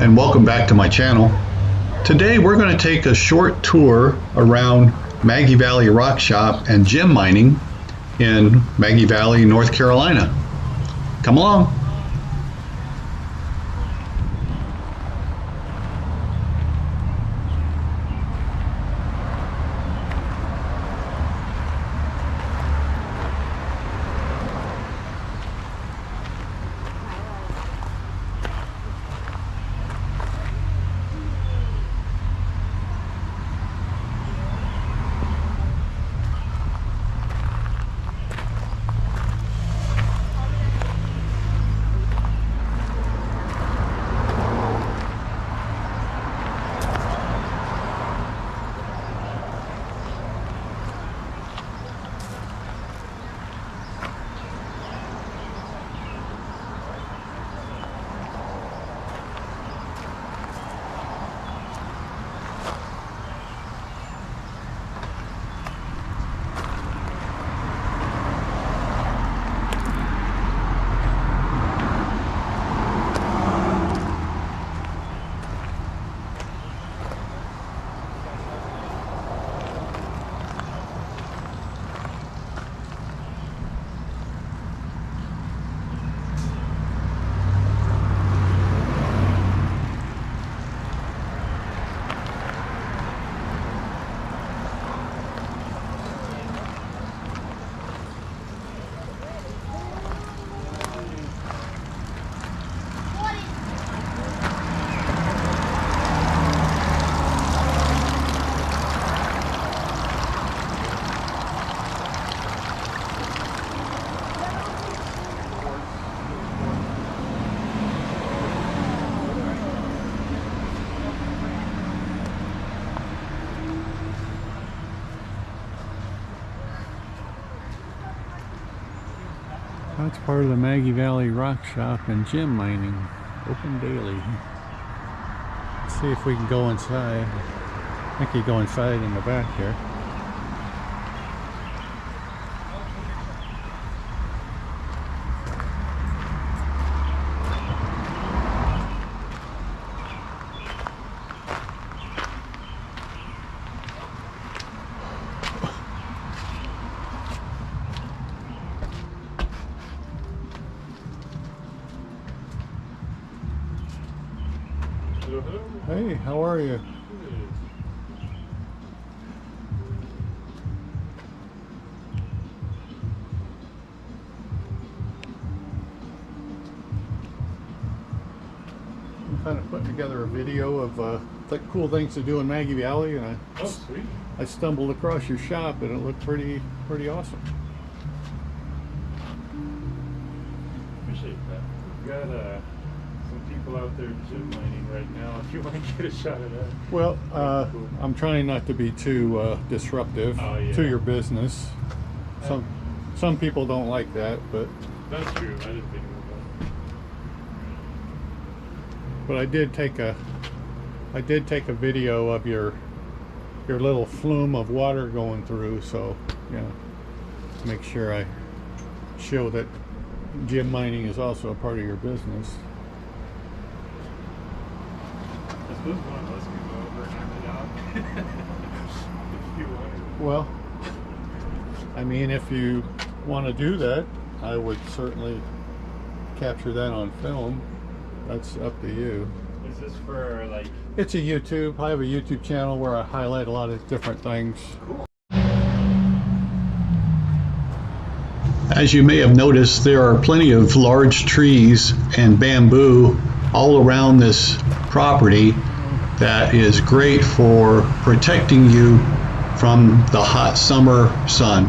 and welcome back to my channel. Today we're going to take a short tour around Maggie Valley Rock Shop and gem mining in Maggie Valley, North Carolina. Come along. That's part of the Maggie Valley Rock Shop and gem mining, open daily. Let's see if we can go inside. I think you go inside in the back here. Hey, how are you? I'm kind of putting together a video of cool things to do in Maggie Valley, and I stumbled across your shop, and it looked pretty awesome. Appreciate that. We've got some people out there gem mining right now. If you want to get a shot of that. Well, cool. I'm trying not to be too disruptive to your business. Some people don't like that, but that's true. I didn't think of that. But I did take a video of your little flume of water going through, so yeah, make sure I show that gem mining is also a part of your business. I suppose one of us could go over and hammer it out. If you want. Well, I mean, if you want to do that, I would certainly capture that on film. That's up to you. Is this for like? It's a YouTube. I have a YouTube channel where I highlight a lot of different things. Cool. As you may have noticed, there are plenty of large trees and bamboo all around this property that is great for protecting you from the hot summer sun.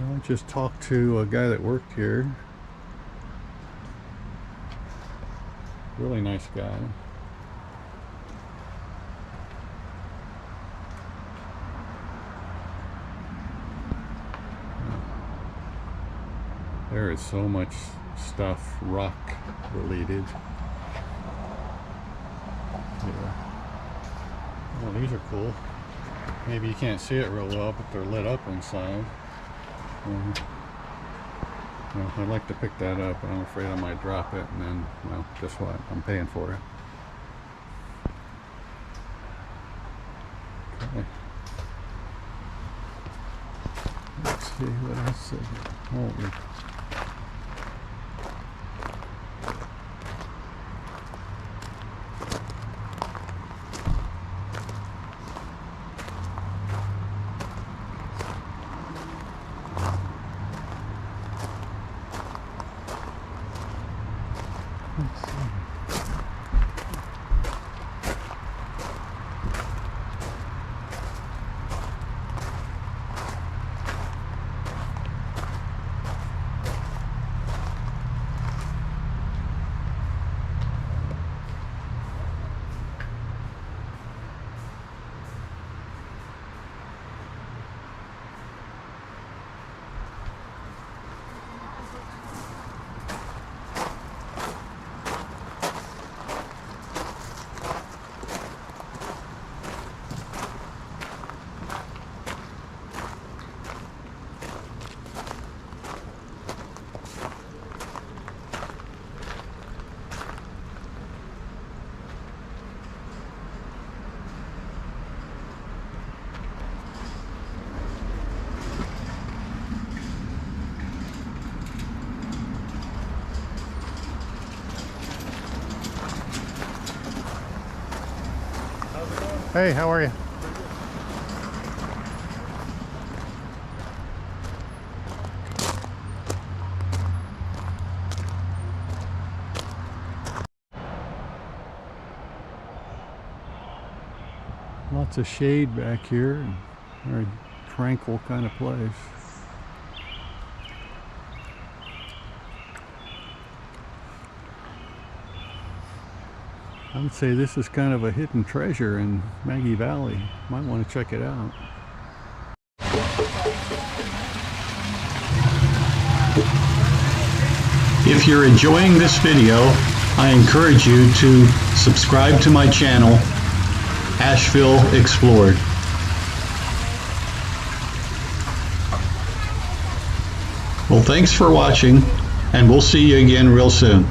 I just talked to a guy that worked here. Really nice guy. There is so much stuff rock related here. Oh, these are cool. Maybe you can't see it real well, but they're lit up inside. Well, I'd like to pick that up, but I'm afraid I might drop it, and then, well, guess what? I'm paying for it. Okay. Let's see what else is here. Holy. Let's see. Hey, how are you? Lots of shade back here, and very tranquil kind of place. I would say this is kind of a hidden treasure in Maggie Valley. Might want to check it out. If you're enjoying this video, I encourage you to subscribe to my channel, Asheville Explored. Well, thanks for watching, and we'll see you again real soon.